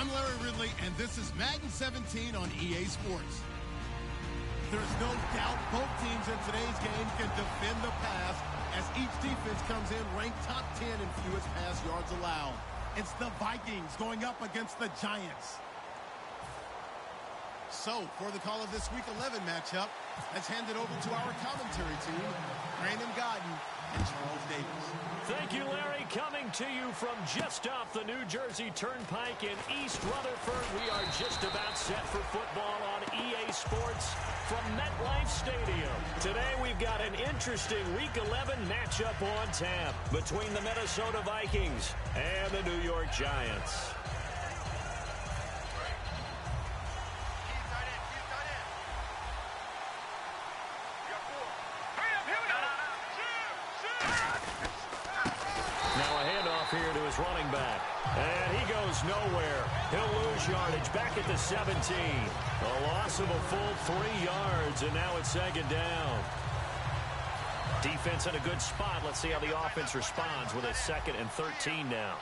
I'm Larry Ridley, and this is Madden 17 on EA Sports. There's no doubt both teams in today's game can defend the pass as each defense comes in ranked top 10 in fewest pass yards allowed. It's the Vikings going up against the Giants. So, for the call of this Week 11 matchup, let's hand it over to our commentary team, Brandon Godden and Charles Davis. Thank you, Larry. Coming to you from just off the New Jersey Turnpike in East Rutherford, we are just about set for football on EA Sports from MetLife Stadium. Today, we've got an interesting Week 11 matchup on tap between the Minnesota Vikings and the New York Giants. Here to his running back. And he goes nowhere. He'll lose yardage back at the 17. A loss of a full 3 yards, and now it's second down. Defense in a good spot. Let's see how the offense responds with a 2nd and 13 now.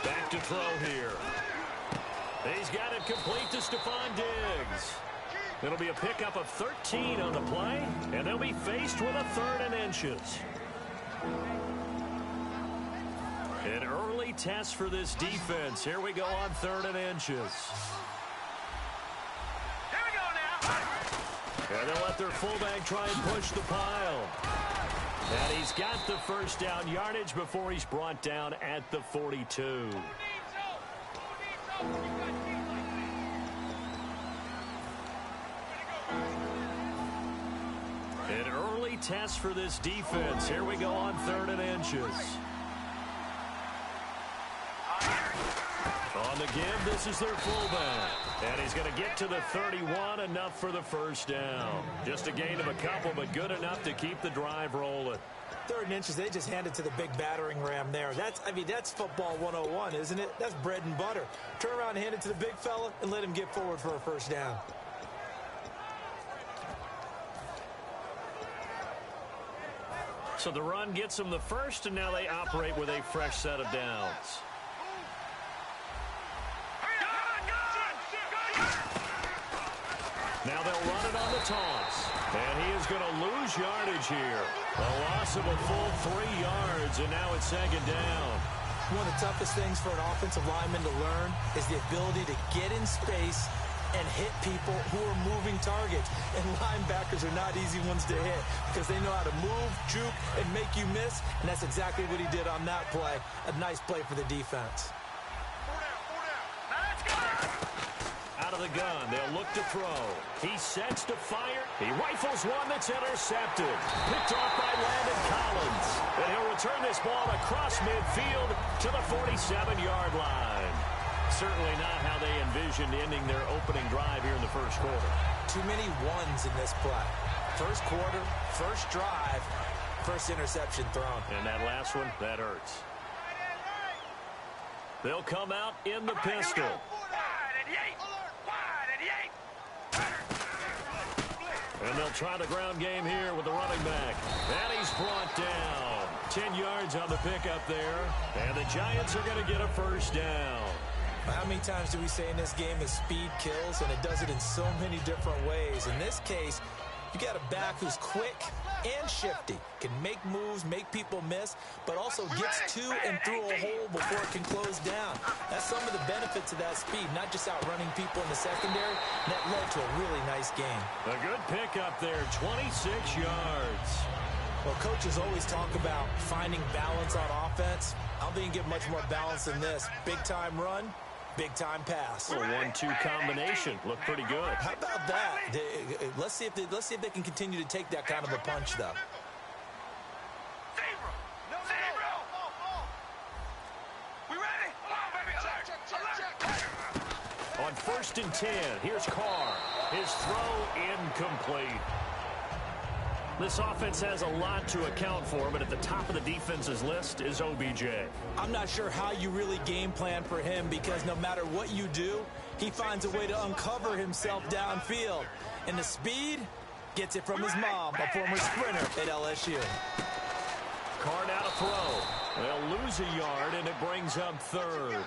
Back to throw here. He's got it complete to Stephon Diggs. It'll be a pickup of 13 on the play, and they'll be faced with a 3rd and inches. An early test for this defense. Here we go on 3rd and inches. Here we go now. And they'll let their fullback try and push the pile. And he's got the first down yardage before he's brought down at the 42. An early test for this defense. Here we go on 3rd and inches. On the give, this is their fullback. And he's going to get to the 31, enough for the first down. Just a gain of a couple, but good enough to keep the drive rolling. 3rd and inches, they just handed to the big battering ram there. That's football 101, isn't it? That's bread and butter. Turn around and hand it to the big fella and let him get forward for a first down. So the run gets them the first, and now they operate with a fresh set of downs. Now they'll run it on the toss. And he is going to lose yardage here. A loss of a full 3 yards, and now it's second down. One of the toughest things for an offensive lineman to learn is the ability to get in space and hit people who are moving targets. And linebackers are not easy ones to hit because they know how to move, juke, and make you miss. And that's exactly what he did on that play. A nice play for the defense. Out of the gun, they'll look to throw. He sets to fire. He rifles one that's intercepted. Picked off by Landon Collins. And he'll return this ball across midfield to the 47-yard line. Certainly not how they envisioned ending their opening drive here in the first quarter. Too many ones in this play. First quarter, first drive, first interception thrown. And that last one, that hurts. They'll come out in the pistol. And they'll try the ground game here with the running back. And he's brought down. 10 yards on the pickup there. And the Giants are going to get a first down. How many times do we say in this game that speed kills, and it does it in so many different ways? In this case, you got a back who's quick and shifty, can make moves, make people miss, but also gets to and through a hole before it can close down. That's some of the benefits of that speed, not just outrunning people in the secondary. And that led to a really nice game. A good pickup there, 26 yards. Well, coaches always talk about finding balance on offense. I don't think you get much more balance than this. Big-time run, big-time pass. A 1-2 combination. Looked pretty good. How about that? Let's see if they can continue to take that kind of a punch, though. We ready? On 1st and 10, here's Carr. His throw incomplete. This offense has a lot to account for, but at the top of the defense's list is OBJ. I'm not sure how you really game plan for him because no matter what you do, he finds a way to uncover himself downfield. And the speed gets it from his mom, a former sprinter at LSU. car now to throw. They'll lose a yard, and it brings up third.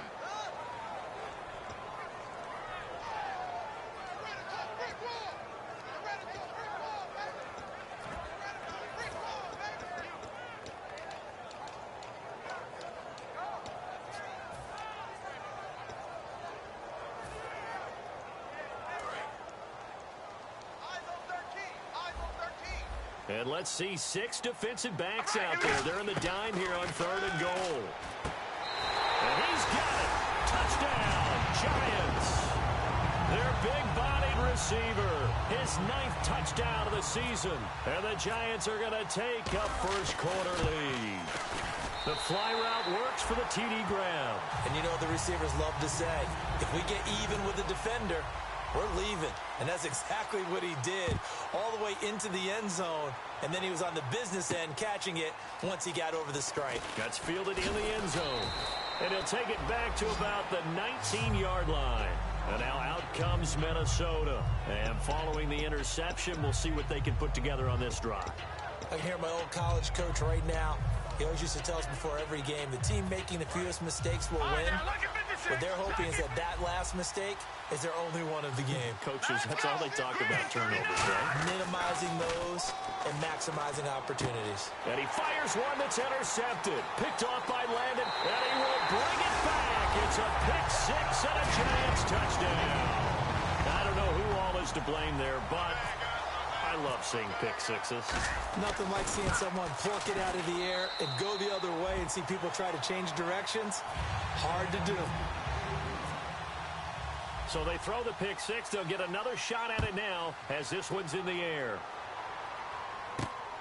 And let's see 6 defensive backs out there. They're in the dime here on 3rd and goal. And he's got it. Touchdown, Giants. Their big-bodied receiver. His 9th touchdown of the season. And the Giants are going to take a first-quarter lead. The fly route works for the TD grab. And you know what the receivers love to say? If we get even with the defender, we're leaving. And that's exactly what he did, all the way into the end zone. And then he was on the business end catching it once he got over the stripe. That's fielded in the end zone. And he'll take it back to about the 19-yard line. And now out comes Minnesota. And following the interception, we'll see what they can put together on this drive. I can hear my old college coach right now. He always used to tell us before every game, the team making the fewest mistakes will win. What they're hoping is that that last mistake is their only one of the game. Coaches, that's all they talk about, turnovers, right? Minimizing those and maximizing opportunities. And he fires one that's intercepted. Picked off by Landon, and he will bring it back. It's a pick six and a Giants touchdown. I don't know who all is to blame there, but I love seeing pick sixes. Nothing like seeing someone pluck it out of the air and go the other way and see people try to change directions. Hard to do. So they throw the pick six. They'll get another shot at it now as this one's in the air.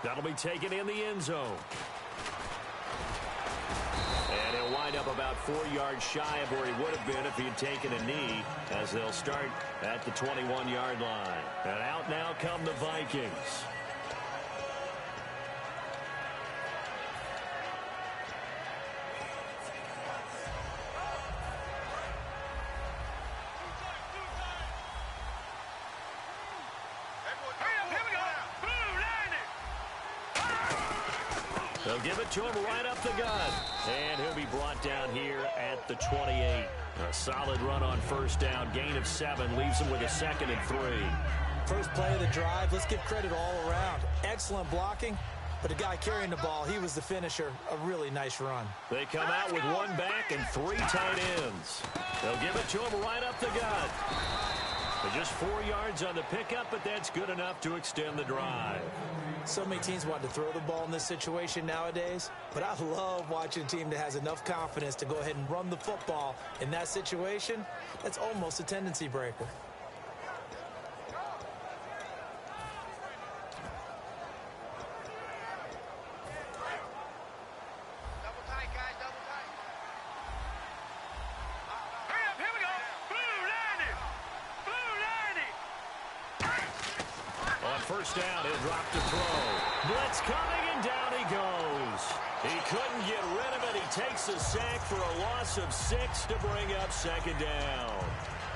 That'll be taken in the end zone. And he'll wind up about 4 yards shy of where he would have been if he had taken a knee, as they'll start at the 21-yard line. And out now come the Vikings. They'll give it to him right up the gut. And he'll be brought down here at the 28. A solid run on first down. Gain of 7 leaves him with a 2nd and 3. First play of the drive. Let's give credit all around. Excellent blocking. But the guy carrying the ball, he was the finisher. A really nice run. They come out with 1 back and 3 tight ends. They'll give it to him right up the gut. So just 4 yards on the pickup, but that's good enough to extend the drive. So many teams want to throw the ball in this situation nowadays, but I love watching a team that has enough confidence to go ahead and run the football. In that situation, that's almost a tendency breaker. First down, he'll drop to throw. Blitz coming, and down he goes. He couldn't get rid of it. He takes a sack for a loss of 6 to bring up 2nd down.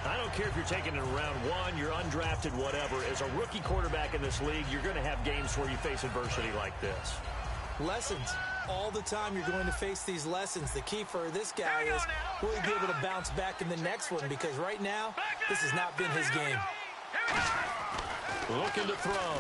I don't care if you're taking it in round 1, you're undrafted, whatever. As a rookie quarterback in this league, you're going to have games where you face adversity like this. Lessons. All the time you're going to face these lessons. The key for this guy is will he be able to bounce back in the next one? Because right now, this has not been his game. Looking to throw.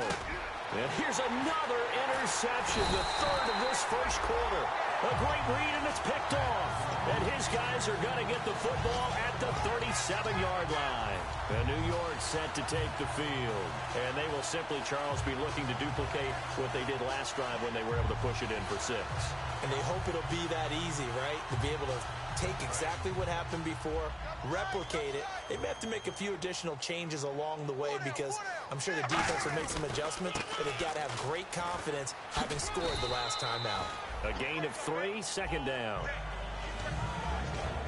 And here's another interception, the 3rd of this first quarter. A great read, and it's picked off. And his guys are going to get the football at the 37-yard line. And New York set to take the field. And they will simply, Charles, be looking to duplicate what they did last drive when they were able to push it in for 6. And they hope it'll be that easy, right? To be able to take exactly what happened before, replicate it. They may have to make a few additional changes along the way because I'm sure the defense will make some adjustments, but they've got to have great confidence having scored the last time out. A gain of 3, 2nd down.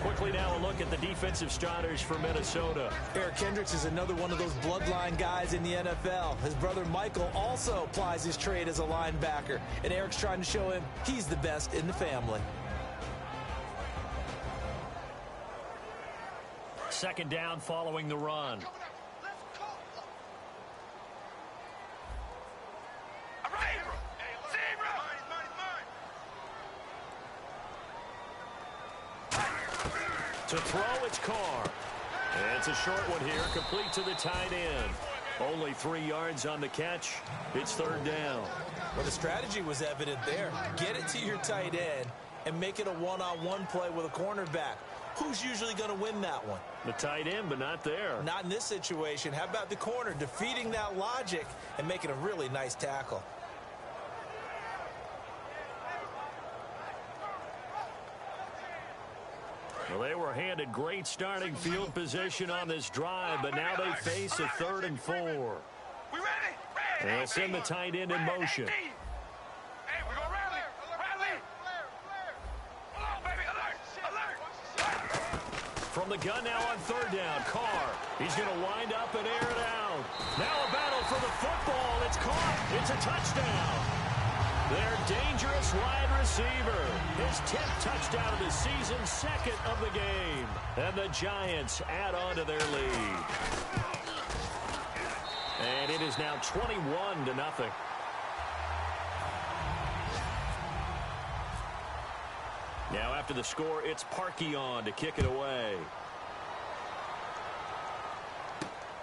Quickly now a look at the defensive starters for Minnesota. Eric Kendricks is another one of those bloodline guys in the NFL. His brother Michael also applies his trade as a linebacker, and Eric's trying to show him he's the best in the family. 2nd down following the run. To throw, it's Carr. And it's a short one here, complete to the tight end. Only 3 yards on the catch. It's third down. Well, the strategy was evident there. Get it to your tight end and make it a one-on-one play with a cornerback. Who's usually going to win that one? The tight end, but not there. Not in this situation. How about the corner defeating that logic and making a really nice tackle? Well, they were handed great starting field position on this drive, but now they face a 3rd and 4. We ready? They'll send the tight end in motion. Hey, we're going to rally. Rally. Hold on, baby. Alert. From the gun now on 3rd down, Carr. He's going to wind up and air it out. Now a battle for the football. It's caught. It's a touchdown. Their dangerous wide receiver. His 10th touchdown of the season, 2nd of the game. And the Giants add on to their lead. And it is now 21-0. Now after the score, it's Parkey on to kick it away.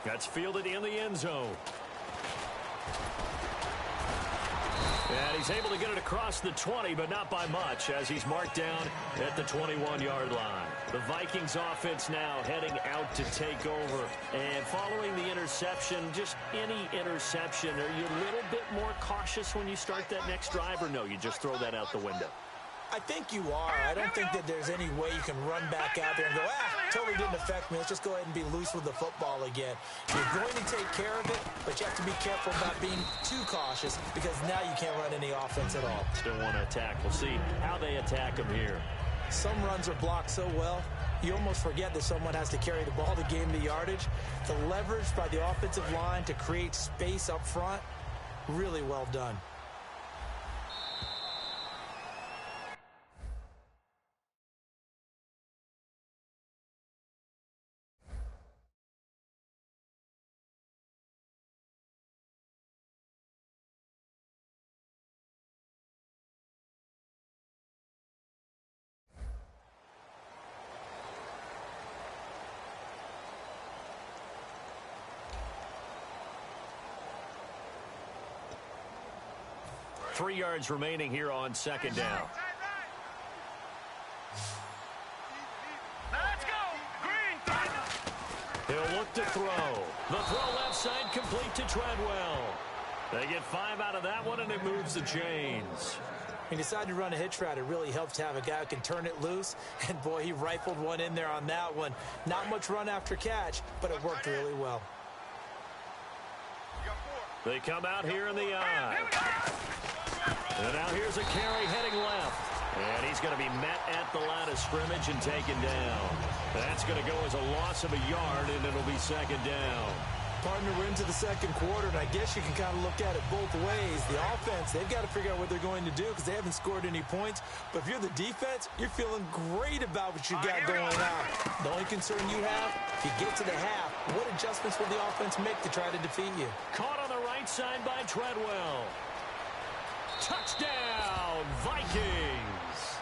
That's fielded in the end zone. And he's able to get it across the 20, but not by much, as he's marked down at the 21-yard line. The Vikings offense now heading out to take over. And following the interception, just any interception, are you a little bit more cautious when you start that next drive, or no, you just throw that out the window? I think you are. I don't think that there's any way you can run back out there and go, totally didn't affect me. Let's just go ahead and be loose with the football again. You're going to take care of it, but you have to be careful about being too cautious because now you can't run any offense at all. Still want to attack. We'll see how they attack him here. Some runs are blocked so well, you almost forget that someone has to carry the ball to gain the yardage. The leverage by the offensive line to create space up front, really well done. Three yards remaining here on 2nd down. Let's go. Green. He'll look to throw. The throw left side complete to Treadwell. They get 5 out of that one, and it moves the chains. He decided to run a hitch route. It really helps to have a guy who can turn it loose. And, boy, he rifled one in there on that one. Not much run after catch, but it worked really well. They come out here in the eye. And now here's a carry heading left. And he's going to be met at the line of scrimmage and taken down. That's going to go as a loss of a yard, and it'll be 2nd down. Partner, we're into the 2nd quarter, and I guess you can kind of look at it both ways. The offense, they've got to figure out what they're going to do because they haven't scored any points. But if you're the defense, you're feeling great about what you got going on. The only concern you have, if you get to the half, what adjustments will the offense make to try to defeat you? Caught on the right side by Treadwell. Touchdown, Vikings!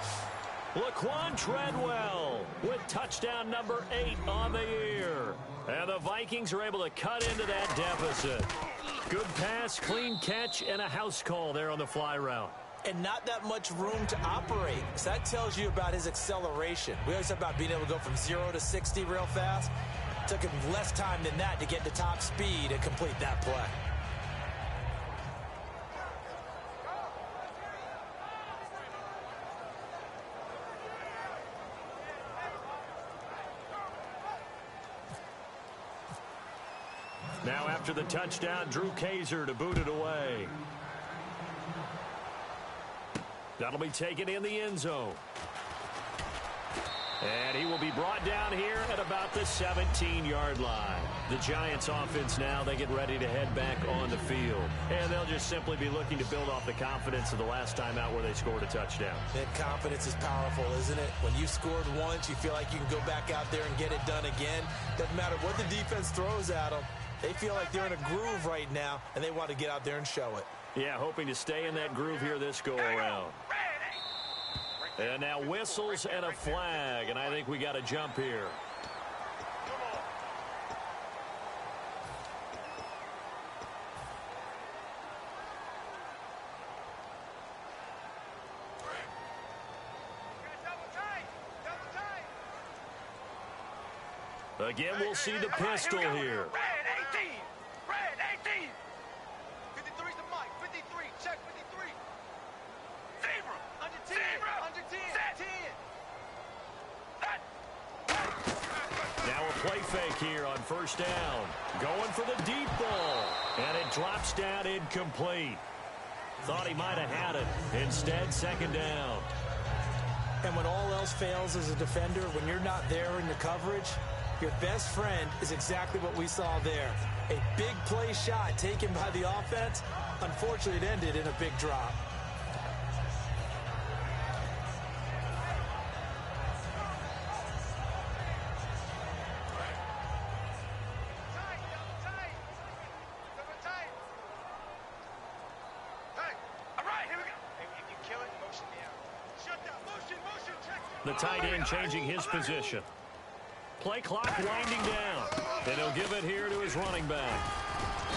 Laquan Treadwell with touchdown number 8 on the year. And the Vikings are able to cut into that deficit. Good pass, clean catch, and a house call there on the fly route. And not that much room to operate. So that tells you about his acceleration. We always talk about being able to go from 0 to 60 real fast. It took him less time than that to get to top speed and complete that play. Now after the touchdown, Drew Kaiser to boot it away. That'll be taken in the end zone. And he will be brought down here at about the 17-yard line. The Giants offense now, they get ready to head back on the field. And they'll just simply be looking to build off the confidence of the last time out where they scored a touchdown. That confidence is powerful, isn't it? When you scored once, you feel like you can go back out there and get it done again. Doesn't matter what the defense throws at them. They feel like they're in a groove right now, and they want to get out there and show it. Yeah, hoping to stay in that groove here this go-around. And now whistles and a flag, and I think we got a jump here. Again, we'll see the pistol here. Red 18. Red 18. 53's the mic. 53. Check 53. Zebra. 110. Zebra. 110. 10. Now a play fake here on first down. Going for the deep ball. And it drops down incomplete. Thought he might have had it. Instead, second down. And when all else fails as a defender, when you're not there in the coverage, your best friend is exactly what we saw there. A big play shot taken by the offense. Unfortunately, it ended in a big drop. The tight end changing his position. Play clock winding down. And he'll give it here to his running back.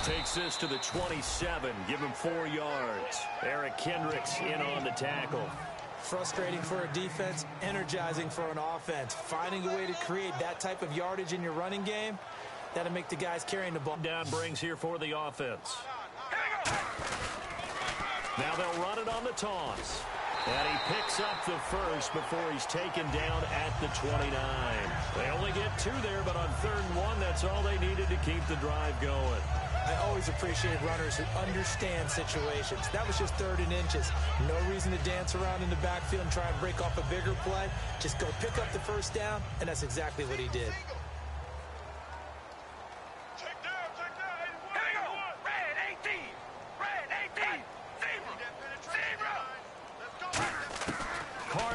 Takes this to the 27. Give him 4 yards. Eric Kendricks in on the tackle. Frustrating for a defense, energizing for an offense. Finding a way to create that type of yardage in your running game, that'll make the guys carrying the ball. Down brings here for the offense. Now they'll run it on the toss. And he picks up the first before he's taken down at the 29. They only get 2 there, but on 3rd and 1, that's all they needed to keep the drive going. I always appreciate runners who understand situations. That was just 3rd and inches. No reason to dance around in the backfield and try and break off a bigger play. Just go pick up the first down, and that's exactly what he did.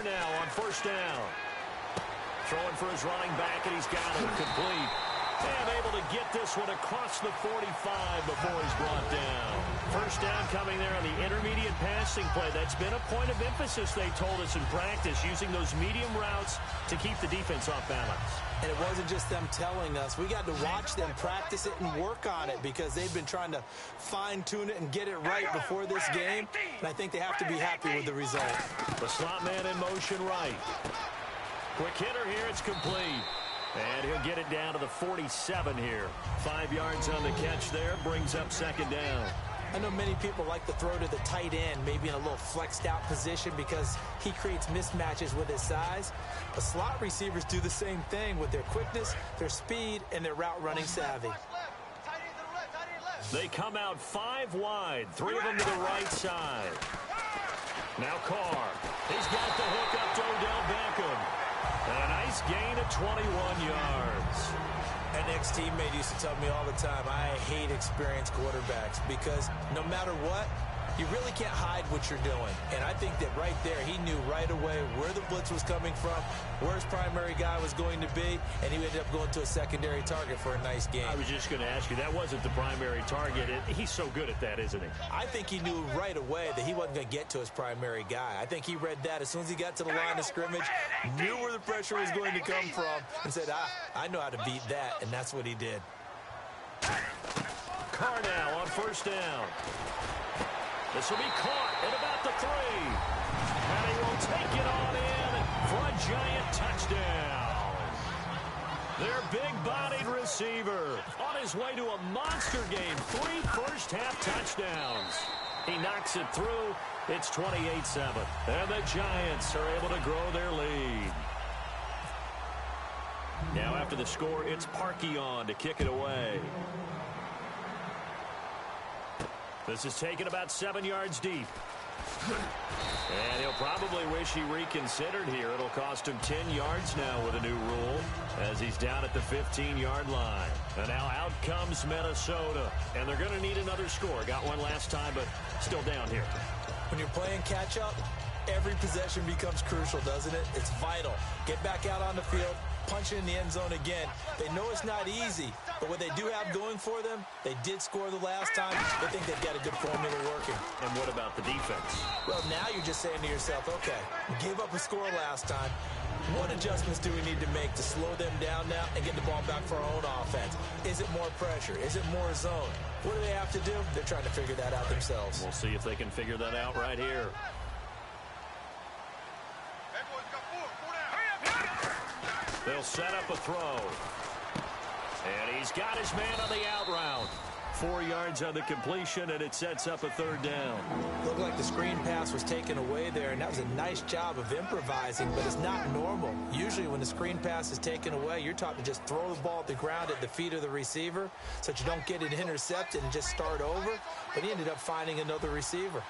Now on first down. Throwing for his running back, and he's got it complete. And able to get this one across the 45 before he's brought down. First down coming there on the intermediate passing play. That's been a point of emphasis, they told us in practice, using those medium routes to keep the defense off balance. And it wasn't just them telling us. We got to watch them practice it and work on it because they've been trying to fine-tune it and get it right before this game. And I think they have to be happy with the result. The slot man in motion right. Quick hitter here. It's complete. And he'll get it down to the 47 here. 5 yards on the catch there. Brings up second down. I know many people like to throw to the tight end, maybe in a little flexed out position because he creates mismatches with his size. But slot receivers do the same thing with their quickness, their speed, and their route running savvy. They come out 5 wide, 3 of them to the right side. Now Carr. He's got the hook up to Odell Beckham. And a nice gain of 21 yards. An ex-teammate used to tell me all the time, I hate experienced quarterbacks because no matter what, you really can't hide what you're doing. And I think that right there, he knew right away where the blitz was coming from, where his primary guy was going to be, and he ended up going to a secondary target for a nice game. I was just going to ask you, that wasn't the primary target. He's so good at that, isn't he? I think he knew right away that he wasn't going to get to his primary guy. I think he read that as soon as he got to the line of scrimmage, knew where the pressure was going to come from, and said, I know how to beat that, and that's what he did. Carr now on first down. This will be caught at about the 3. And he will take it on in for a giant touchdown. Their big-bodied receiver on his way to a monster game. 3 first-half touchdowns. He knocks it through. It's 28-7. And the Giants are able to grow their lead. Now after the score, it's Parkey on to kick it away. This is taken about 7 yards deep. And he'll probably wish he reconsidered here. It'll cost him 10 yards now with a new rule as he's down at the 15-yard line. And now out comes Minnesota. And they're going to need another score. Got one last time, but still down here. When you're playing catch-up, every possession becomes crucial, doesn't it? It's vital. Get back out on the field, punch it in the end zone again. They know it's not easy, but what they do have going for them, they did score the last time. They think they've got a good formula working. And what about the defense? Well, now you're just saying to yourself, okay, we gave up a score last time. What adjustments do we need to make to slow them down now and get the ball back for our own offense? Is it more pressure? Is it more zone? What do they have to do? They're trying to figure that out themselves. We'll see if they can figure that out right here. They'll set up a throw. And he's got his man on the out route. 4 yards on the completion, and it sets up a third down. Looked like the screen pass was taken away there, and that was a nice job of improvising, but it's not normal. Usually when the screen pass is taken away, you're taught to just throw the ball at the ground at the feet of the receiver so that you don't get it intercepted and just start over. But he ended up finding another receiver.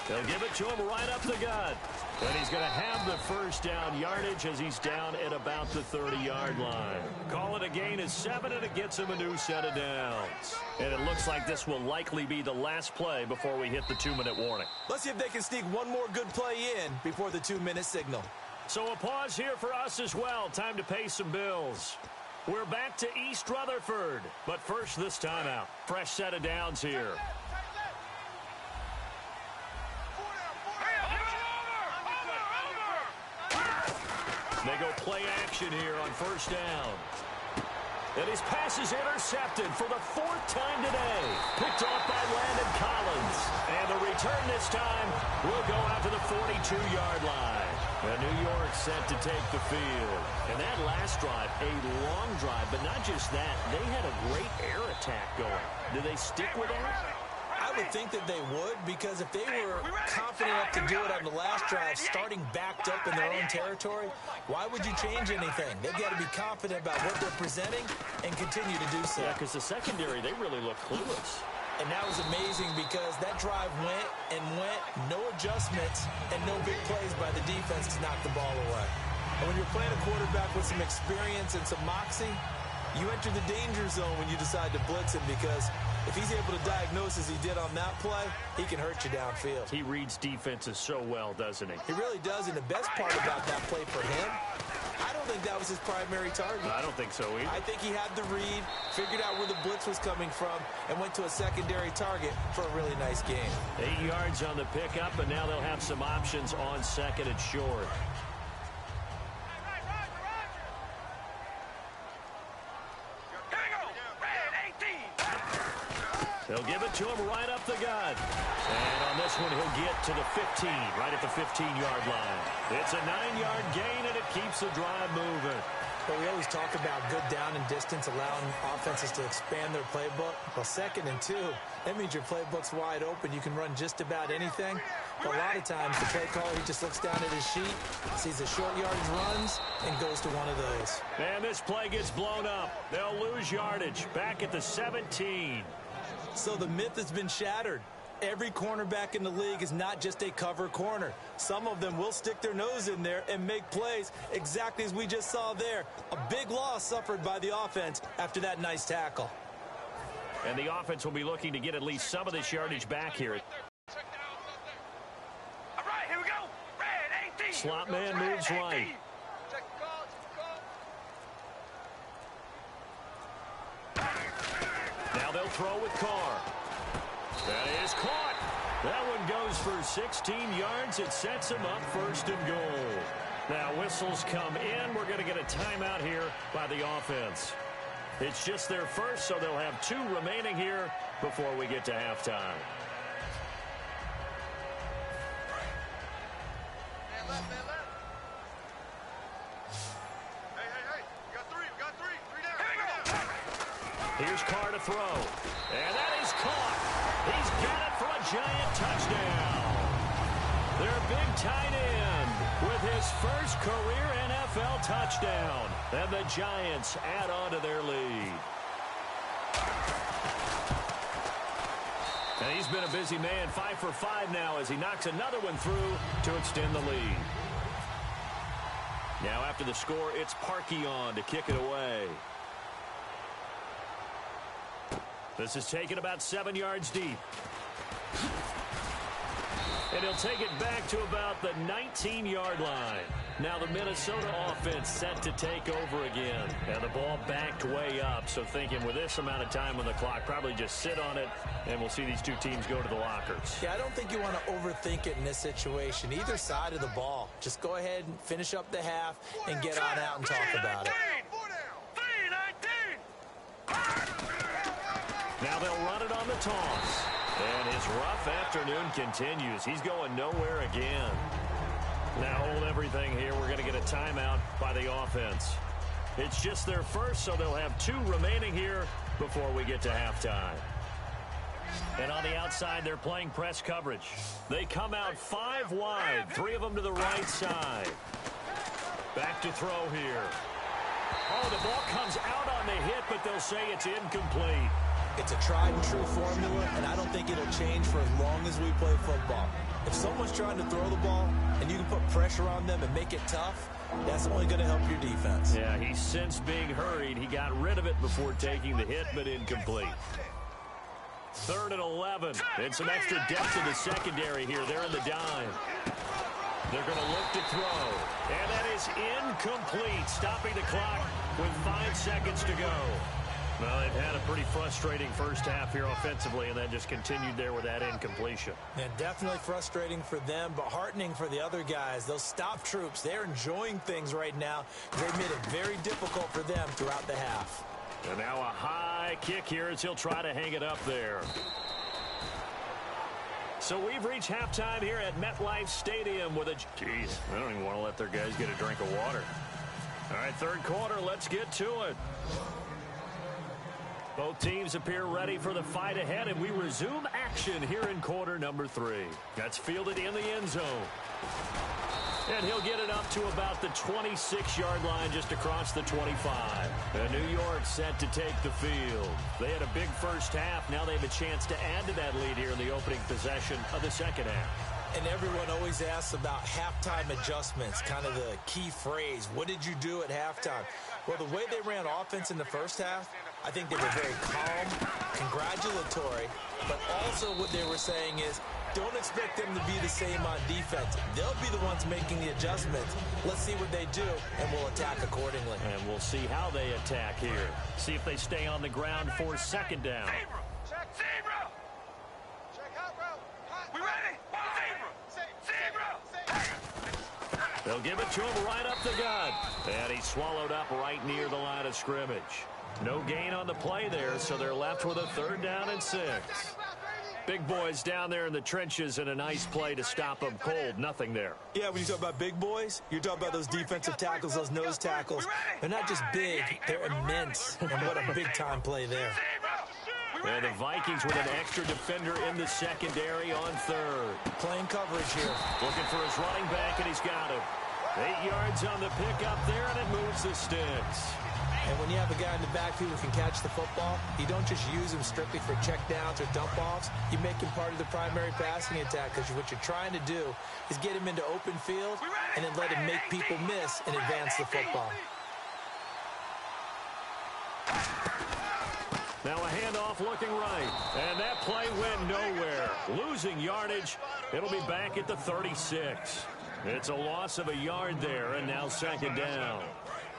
They'll give it to him right up the gut. And he's going to have the first down yardage as he's down at about the 30-yard line. Call it a gain of 7, and it gets him a new set of downs. And it looks like this will likely be the last play before we hit the 2-minute warning. Let's see if they can sneak one more good play in before the 2-minute signal. So a pause here for us as well. Time to pay some bills. We're back to East Rutherford. But first, this timeout. Fresh set of downs here. They go play action here on first down. And his pass is intercepted for the 4th time today. Picked off by Landon Collins. And the return this time will go out to the 42-yard line. And New York set to take the field. And that last drive, a long drive, but not just that. They had a great air attack going. Do they stick with that? I would think that they would, because if they were confident enough to do it on the last drive, starting backed up in their own territory, why would you change anything? They've got to be confident about what they're presenting and continue to do so. Yeah, because the secondary, they really look clueless. And that was amazing because that drive went and went, no adjustments, and no big plays by the defense to knock the ball away. And when you're playing a quarterback with some experience and some moxie, you enter the danger zone when you decide to blitz him, because if he's able to diagnose as he did on that play, he can hurt you downfield. He reads defenses so well, doesn't he? He really does, and the best part about that play for him, I don't think that was his primary target. I don't think so either. I think he had the read, figured out where the blitz was coming from, and went to a secondary target for a really nice game. 8 yards on the pickup, and now they'll have some options on second and short. They'll give it to him right up the gut. And on this one, he'll get to the 15, right at the 15-yard line. It's a 9-yard gain, and it keeps the drive moving. But we always talk about good down and distance, allowing offenses to expand their playbook. Well, 2nd and 2, that means your playbook's wide open. You can run just about anything. But a lot of times, the play caller, he just looks down at his sheet, sees the short yardage runs, and goes to one of those. And this play gets blown up. They'll lose yardage back at the 17. So the myth has been shattered. Every cornerback in the league is not just a cover corner. Some of them will stick their nose in there and make plays exactly as we just saw there. A big loss suffered by the offense after that nice tackle. And the offense will be looking to get at least some of this yardage back here. All right, here we go. Red 18. Slot man moves right. Check the call, Now they'll throw with Carr. That is caught. That one goes for 16 yards. It sets him up 1st and goal. Now whistles come in. We're going to get a timeout here by the offense. It's just their first, so they'll have 2 remaining here before we get to halftime. Man left, man left. Hey. We got 3 down. Here we go. Here's Carr to throw. And that is caught. He's got it for a giant touchdown. Their big tight end with his first career NFL touchdown. And the Giants add on to their lead. And he's been a busy man, 5 for 5 now as he knocks another one through to extend the lead. Now after the score, it's Parkey on to kick it away. This is taken about 7 yards deep. And he'll take it back to about the 19-yard line. Now the Minnesota offense set to take over again. And the ball backed way up. So thinking with this amount of time on the clock, probably just sit on it, and we'll see these two teams go to the lockers. Yeah, I don't think you want to overthink it in this situation. Either side of the ball. Just go ahead and finish up the half and get on out and talk about it. Now they'll run it on the toss. And his rough afternoon continues. He's going nowhere again. Now hold everything here. We're going to get a timeout by the offense. It's just their first, so they'll have 2 remaining here before we get to halftime. And on the outside, they're playing press coverage. They come out 5 wide, 3 of them to the right side. Back to throw here. Oh, the ball comes out on the hit, but they'll say it's incomplete. It's a tried-and-true formula, and I don't think it'll change for as long as we play football. If someone's trying to throw the ball and you can put pressure on them and make it tough, that's only going to help your defense. Yeah, he's since being hurried. He got rid of it before taking the hit, but incomplete. 3rd and 11. And some extra depth in the secondary here. They're in the dime. They're going to look to throw. And that is incomplete, stopping the clock with 5 seconds to go. Well, they've had a pretty frustrating first half here offensively, and then just continued there with that incompletion. Yeah, definitely frustrating for them, but heartening for the other guys. Those stop troops, they're enjoying things right now. They made it very difficult for them throughout the half. And now a high kick here as he'll try to hang it up there. So we've reached halftime here at MetLife Stadium with a... Jeez, I don't even want to let their guys get a drink of water. All right, 3rd quarter, let's get to it. Both teams appear ready for the fight ahead, and we resume action here in quarter number 3. That's fielded in the end zone. And he'll get it up to about the 26-yard line, just across the 25. And New York set to take the field. They had a big first half. Now they have a chance to add to that lead here in the opening possession of the second half. And everyone always asks about halftime adjustments, kind of the key phrase. What did you do at halftime? Well, the way they ran offense in the first half, I think they were very calm, congratulatory, but also what they were saying is, don't expect them to be the same on defense. They'll be the ones making the adjustments. Let's see what they do, and we'll attack accordingly. And we'll see how they attack here. See if they stay on the ground for 2nd down. Check zebra. Check hot route. We ready? Zebra. They'll give it to him right up the gut. And he's swallowed up right near the line of scrimmage. No gain on the play there, so they're left with a 3rd down and 6. Big boys down there in the trenches, and a nice play to stop them cold. Nothing there. Yeah, when you talk about big boys, you're talking about those defensive tackles, those nose tackles. They're not just big, they're immense. And what a big-time play there. And the Vikings with an extra defender in the secondary on 3rd. Playing coverage here. Looking for his running back, and he's got him. 8 yards on the pickup there, and it moves the sticks. And when you have a guy in the backfield who can catch the football, you don't just use him strictly for checkdowns or dump-offs. You make him part of the primary passing attack, because what you're trying to do is get him into open field and then let him make people miss and advance the football. Now a handoff looking right. And that play went nowhere. Losing yardage. It'll be back at the 36. It's a loss of a yard there, and now 2nd down.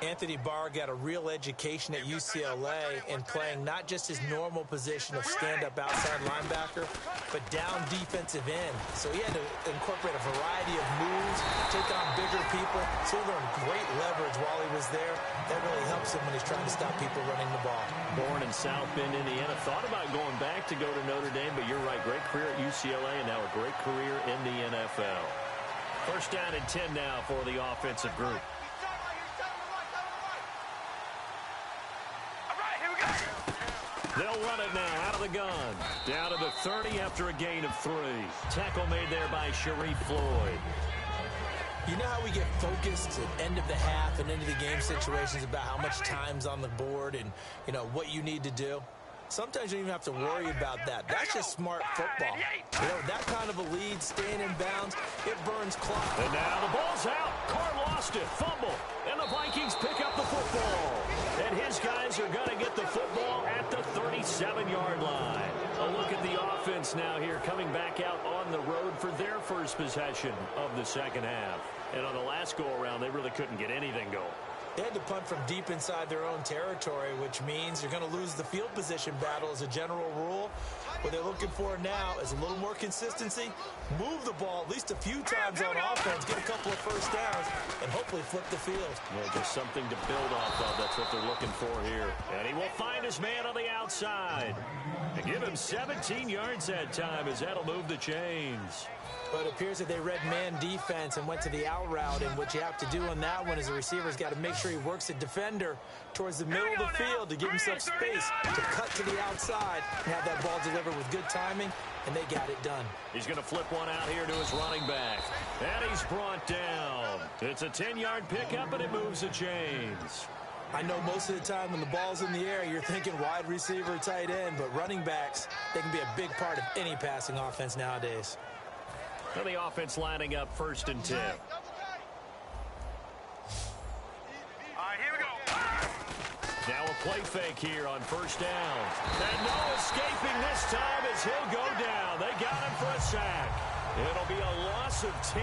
Anthony Barr got a real education at UCLA in playing not just his normal position of stand-up outside linebacker, but down defensive end. So he had to incorporate a variety of moves, take on bigger people. So he learned great leverage while he was there. That really helps him when he's trying to stop people running the ball. Born in South Bend, Indiana. Thought about going back to go to Notre Dame, but you're right. Great career at UCLA, and now a great career in the NFL. 1st down and 10 now for the offensive group. They'll run it now out of the gun. Down to the 30 after a gain of 3. Tackle made there by Sharif Floyd. You know how we get focused at end of the half and into the game situations about how much time's on the board and, you know, what you need to do? Sometimes you don't even have to worry about that. That's just smart football. You know, that kind of a lead, staying in bounds, it burns clock. And now the ball's out. Carr lost it. Fumble. And the Vikings pick up the football. And his guys are going to get the football at the 37-yard line. A look at the offense. offense now here coming back out on the road for their first possession of the second half. And on the last go-around, they really couldn't get anything going. They had to punt from deep inside their own territory, which means you're going to lose the field position battle as a general rule. What they're looking for now is a little more consistency, move the ball at least a few times on offense, get a couple of first downs, and hopefully flip the field. Yeah, just something to build off of. That's what they're looking for here. And he will find his man on the outside. And give him 17 yards that time as that'll move the chains. But it appears that they read man defense and went to the out route, and what you have to do on that one is the receiver's got to make sure he works the defender towards the middle of the field to give himself space to cut to the outside and have that ball delivered with good timing, and they got it done. He's going to flip one out here to his running back. And he's brought down. It's a 10-yard pickup, and it moves the chains. I know most of the time when the ball's in the air, you're thinking wide receiver, tight end, but running backs, they can be a big part of any passing offense nowadays. And the offense lining up 1st and 10. All right, here we go. Now a play fake here on 1st down. And no escaping this time as he'll go down. They got him for a sack. It'll be a loss of 10.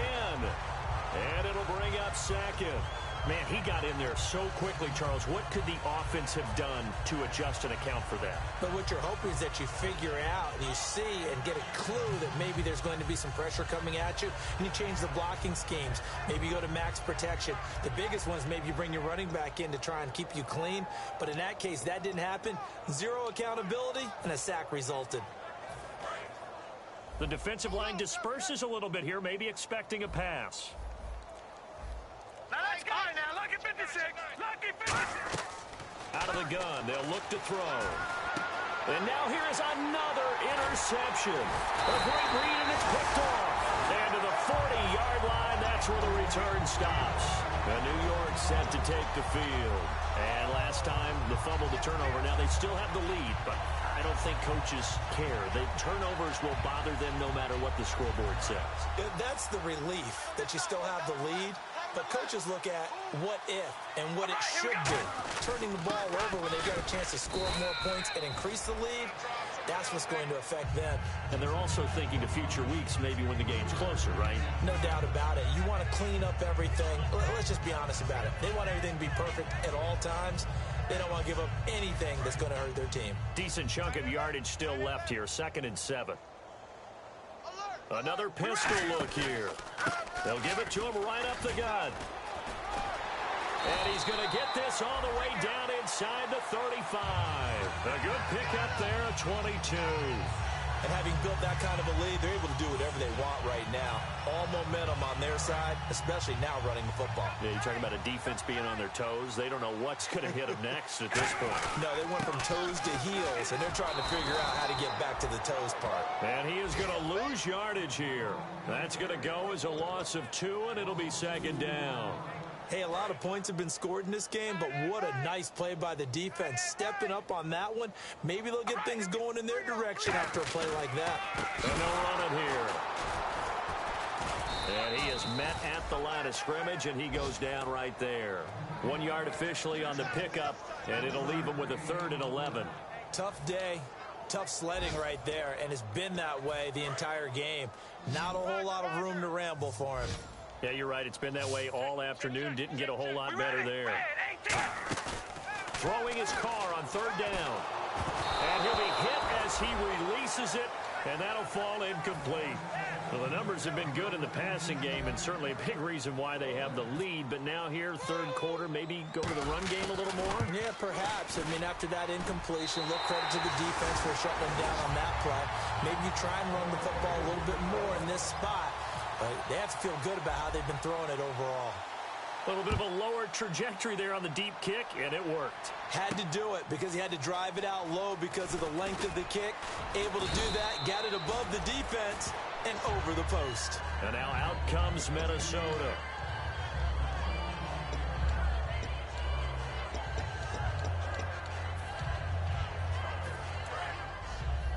And it'll bring up 2nd. Man, he got in there so quickly, Charles. What could the offense have done to adjust and account for that? But what you're hoping is that you figure out and you see and get a clue that maybe there's going to be some pressure coming at you, and you change the blocking schemes. Maybe you go to max protection. The biggest one is maybe you bring your running back in to try and keep you clean. But in that case, that didn't happen. Zero accountability, and a sack resulted. The defensive line disperses a little bit here, maybe expecting a pass. Now that's fine now. Lucky 56. Lucky 56. Out of the gun, they'll look to throw. And now here is another interception. A great read, and it's picked off. And to the 40-yard line, that's where the return stops. And New York set to take the field. And last time, the fumble, the turnover. Now they still have the lead, but I don't think coaches care. The turnovers will bother them no matter what the scoreboard says. That's the relief that you still have the lead. But coaches look at what if and what it should be. Turning the ball over when they've got a chance to score more points and increase the lead, that's what's going to affect them. And they're also thinking to future weeks, maybe when the game's closer, right? No doubt about it. You want to clean up everything. Let's just be honest about it. They want everything to be perfect at all times. They don't want to give up anything that's going to hurt their team. Decent chunk of yardage still left here. 2nd and 7. Another pistol look here. They'll give it to him right up the gut. And he's going to get this all the way down inside the 35. A good pickup there, a 22. And having built that kind of a lead, they're able to do whatever they want right now. All momentum on their side, especially now running the football. Yeah, you're talking about a defense being on their toes. They don't know what's going to hit them next at this point. No, they went from toes to heels, and they're trying to figure out how to get back to the toes part. And he is going to lose yardage here. That's going to go as a loss of 2, and it'll be 2nd down. Hey, a lot of points have been scored in this game, but what a nice play by the defense. Stepping up on that one, maybe they'll get things going in their direction after a play like that. And they'll run it here. And he is met at the line of scrimmage, and he goes down right there. 1 yard officially on the pickup, and it'll leave him with a 3rd and 11. Tough day, tough sledding right there, and it's been that way the entire game. Not a whole lot of room to ramble for him. Yeah, you're right. It's been that way all afternoon. Didn't get a whole lot better there. Throwing his car on 3rd down. And he'll be hit as he releases it, and that'll fall incomplete. Well, the numbers have been good in the passing game, and certainly a big reason why they have the lead. But now here, 3rd quarter, maybe go to the run game a little more? Yeah, perhaps. I mean, after that incompletion, little credit to the defense for shutting them down on that play. Maybe you try and run the football a little bit more in this spot. But they have to feel good about how they've been throwing it overall. A little bit of a lower trajectory there on the deep kick, and it worked. Had to do it because he had to drive it out low because of the length of the kick. Able to do that, got it above the defense, and over the post. And now out comes Minnesota.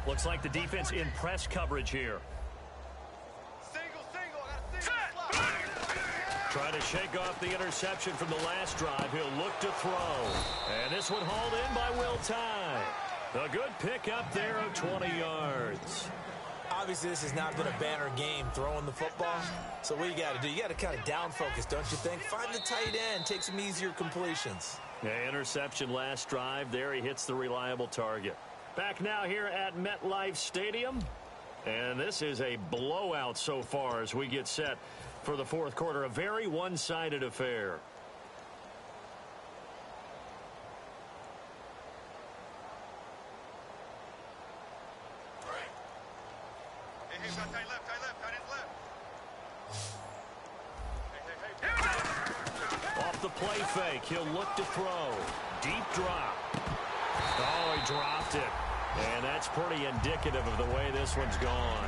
Looks like the defense in press coverage here. Trying to shake off the interception from the last drive. He'll look to throw. And this one hauled in by Will Tye. A good pickup there of 20 yards. Obviously, this has not been a banner game throwing the football. So what you got to do, you got to kind of down focus, don't you think? Find the tight end, take some easier completions. Yeah, interception last drive. There he hits the reliable target. Back now here at MetLife Stadium. And this is a blowout so far as we get set for the fourth quarter. A very one-sided affair. Off the play fake, he'll look to throw. Deep drop. Oh, he dropped it. And that's pretty indicative of the way this one's gone.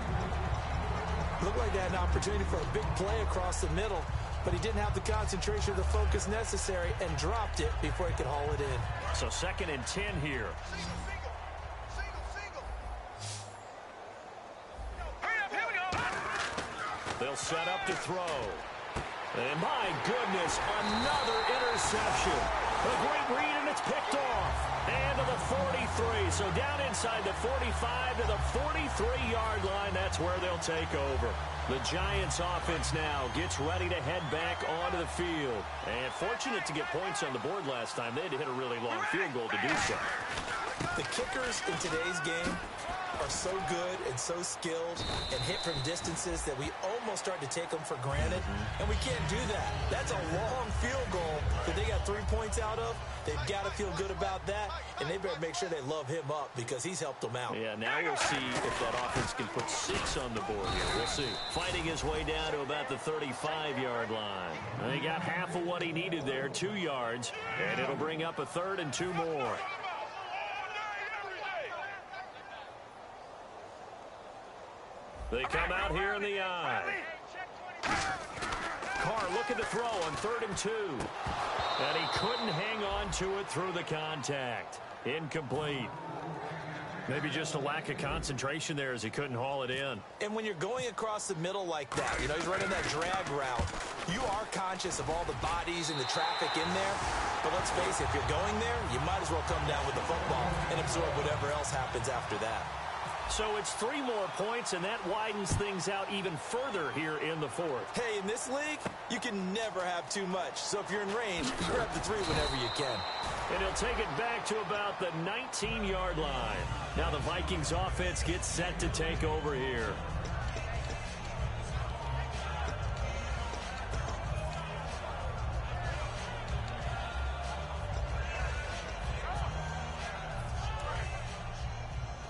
Looked like they had an opportunity for a big play across the middle, but he didn't have the concentration or the focus necessary and dropped it before he could haul it in. So 2nd and 10 here. They'll set up to throw. And my goodness, another interception. A great read, and it's picked off. And to the 43. So down inside the 45 to the 43-yard line. That's where they'll take over. The Giants offense now gets ready to head back onto the field. And fortunate to get points on the board last time. They had to hit a really long field goal to do so. The kickers in today's game are so good and so skilled and hit from distances that we almost start to take them for granted, and we can't do that. That's a long field goal that they got 3 points out of. They've got to feel good about that, and they better make sure they love him up because he's helped them out. Yeah, now we'll see if that offense can put 6 on the board here. We'll see. Fighting his way down to about the 35-yard line. And he got half of what he needed there, 2 yards, and it'll bring up a 3rd and 2 more. They come out here in the eye. Carr looking to throw on 3rd and 2. And he couldn't hang on to it through the contact. Incomplete. Maybe just a lack of concentration there as he couldn't haul it in. And when you're going across the middle like that, you know, he's running that drag route, you are conscious of all the bodies and the traffic in there. But let's face it, if you're going there, you might as well come down with the football and absorb whatever else happens after that. So it's 3 more points, and that widens things out even further here in the 4th. Hey, in this league, you can never have too much. So if you're in range, grab the 3 whenever you can. And he'll take it back to about the 19-yard line. Now the Vikings offense gets set to take over here.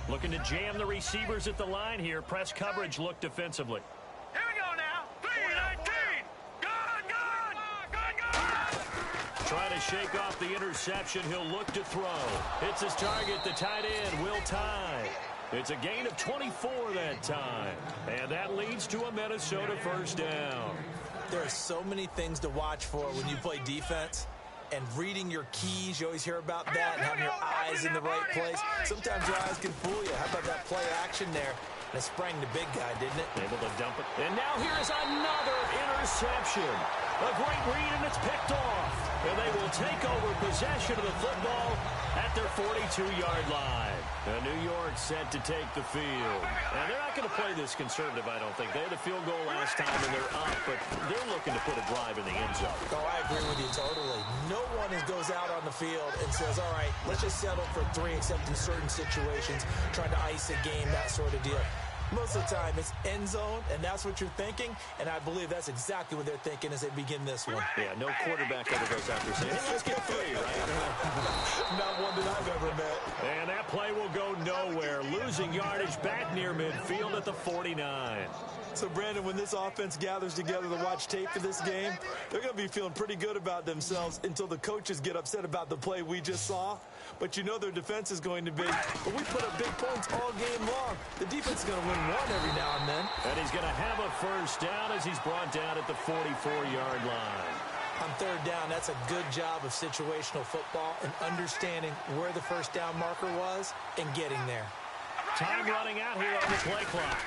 Looking to jam the receivers at the line here. Press coverage look defensively. Here we go now. 3-19. Gone. Trying to shake off the interception. He'll look to throw. Hits his target. The tight end will tie. It's a gain of 24 that time. And that leads to a Minnesota 1st down. There are so many things to watch for when you play defense. And reading your keys, you always hear about that, and having your eyes in the right place. Sometimes your eyes can fool you. How about that play action there? And it sprang the big guy, didn't it? Able to dump it. And now here's another interception. A great read, and it's picked off. And they will take over possession of the football at their 42-yard line. Now New York set to take the field. And they're not going to play this conservative, I don't think. They had a field goal last time, and they're up, but they're looking to put a drive in the end zone. Oh, I agree with you totally. No one goes out on the field and says, all right, let's just settle for 3 except in certain situations, trying to ice a game, that sort of deal. Most of the time, it's end zone, and that's what you're thinking, and I believe that's exactly what they're thinking as they begin this one. Yeah, no quarterback ever goes out there saying, hey, let's get 3, right? Not one that I've ever met. And that play will go nowhere. Losing yardage back near midfield at the 49. So, Brandon, when this offense gathers together to watch tape for this game, they're going to be feeling pretty good about themselves until the coaches get upset about the play we just saw. But you know their defense is going to be, but we put up big points all game long. The defense is going to win one every now and then. And he's going to have a 1st down as he's brought down at the 44-yard line. On 3rd down, that's a good job of situational football and understanding where the 1st down marker was and getting there. Time running out here on the play clock.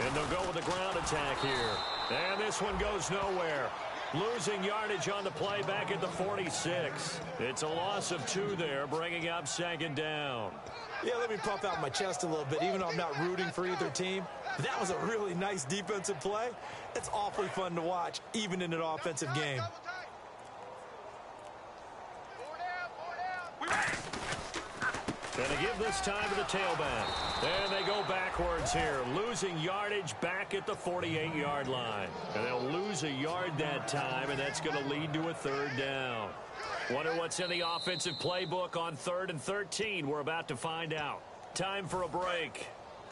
And they'll go with the ground attack here. And this one goes nowhere. Losing yardage on the play back at the 46. It's a loss of 2 there, bringing up 2nd down. Yeah, let me puff out my chest a little bit, even though I'm not rooting for either team. That was a really nice defensive play. It's awfully fun to watch, even in an offensive game. Gonna give this time to the tailback. And they go backwards here, losing yardage back at the 48-yard line. And they'll lose a yard that time, and that's going to lead to a 3rd down. Wonder what's in the offensive playbook on 3rd and 13. We're about to find out. Time for a break.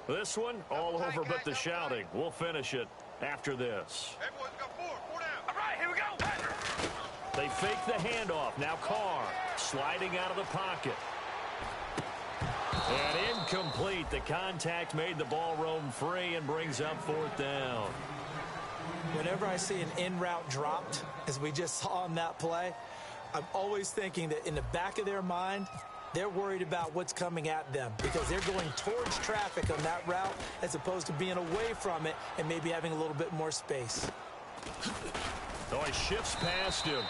This one, all over but the shouting. We'll finish it after this. Hey, boys, got 4 down. All right, here we go. They fake the handoff. Now Carr sliding out of the pocket. And incomplete. The contact made the ball roam free and brings up 4th down. Whenever I see an in-route dropped, as we just saw on that play, I'm always thinking that in the back of their mind, they're worried about what's coming at them because they're going towards traffic on that route as opposed to being away from it and maybe having a little bit more space. Oh, he shifts past him.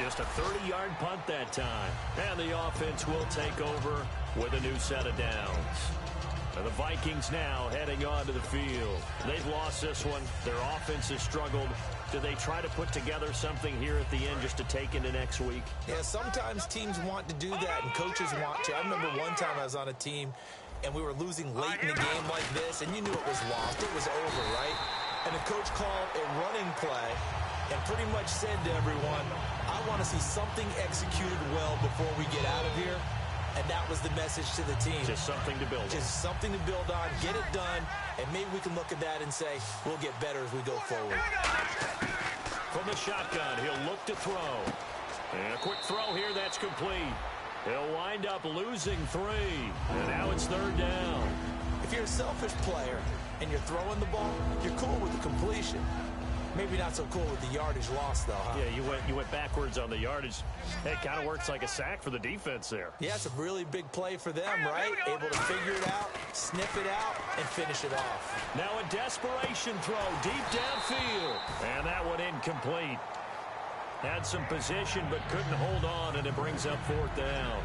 Just a 30-yard punt that time. And the offense will take over with a new set of downs. And the Vikings now heading onto the field. They've lost this one. Their offense has struggled. Do they try to put together something here at the end just to take into next week? Yeah, sometimes teams want to do that and coaches want to. I remember one time I was on a team and we were losing late in the game like this, and you knew it was lost. It was over, right? And the coach called a running play and pretty much said to everyone, I want to see something executed well before we get out of here. And that was the message to the team. Just something to build on. Just something to build on, get it done, and maybe we can look at that and say, we'll get better as we go forward. From the shotgun, he'll look to throw. And a quick throw here, that's complete. He'll wind up losing 3. And now it's 3rd down. If you're a selfish player and you're throwing the ball, you're cool with the completion. Maybe not so cool with the yardage loss, though, huh? Yeah, you went backwards on the yardage. It kind of works like a sack for the defense there. Yeah, it's a really big play for them, right? Able to figure it out, sniff it out, and finish it off. Now a desperation throw deep downfield. And that one incomplete. Had some position but couldn't hold on, and it brings up 4th down.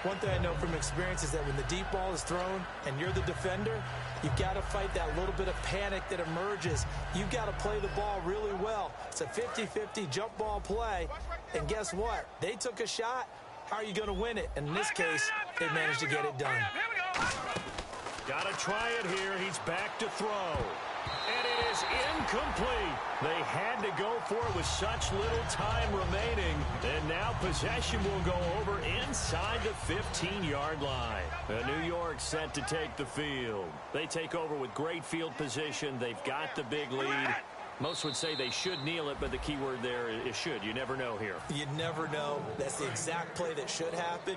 One thing I know from experience is that when the deep ball is thrown and you're the defender, you've got to fight that little bit of panic that emerges. You've got to play the ball really well. It's a 50-50 jump ball play. And guess what? They took a shot. How are you going to win it? And in this case, they managed to get it done. Got to try it here. He's back to throw. And it is incomplete. They had to go for it with such little time remaining. And now possession will go over inside the 15-yard line. New York set to take the field. They take over with great field position. They've got the big lead. Most would say they should kneel it, but the key word there is should. You never know here. You never know. That's the exact play that should happen.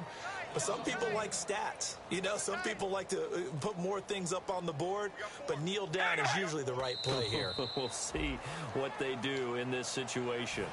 But some people like stats. You know, some people like to put more things up on the board, but kneel down is usually the right play here. We'll see what they do in this situation.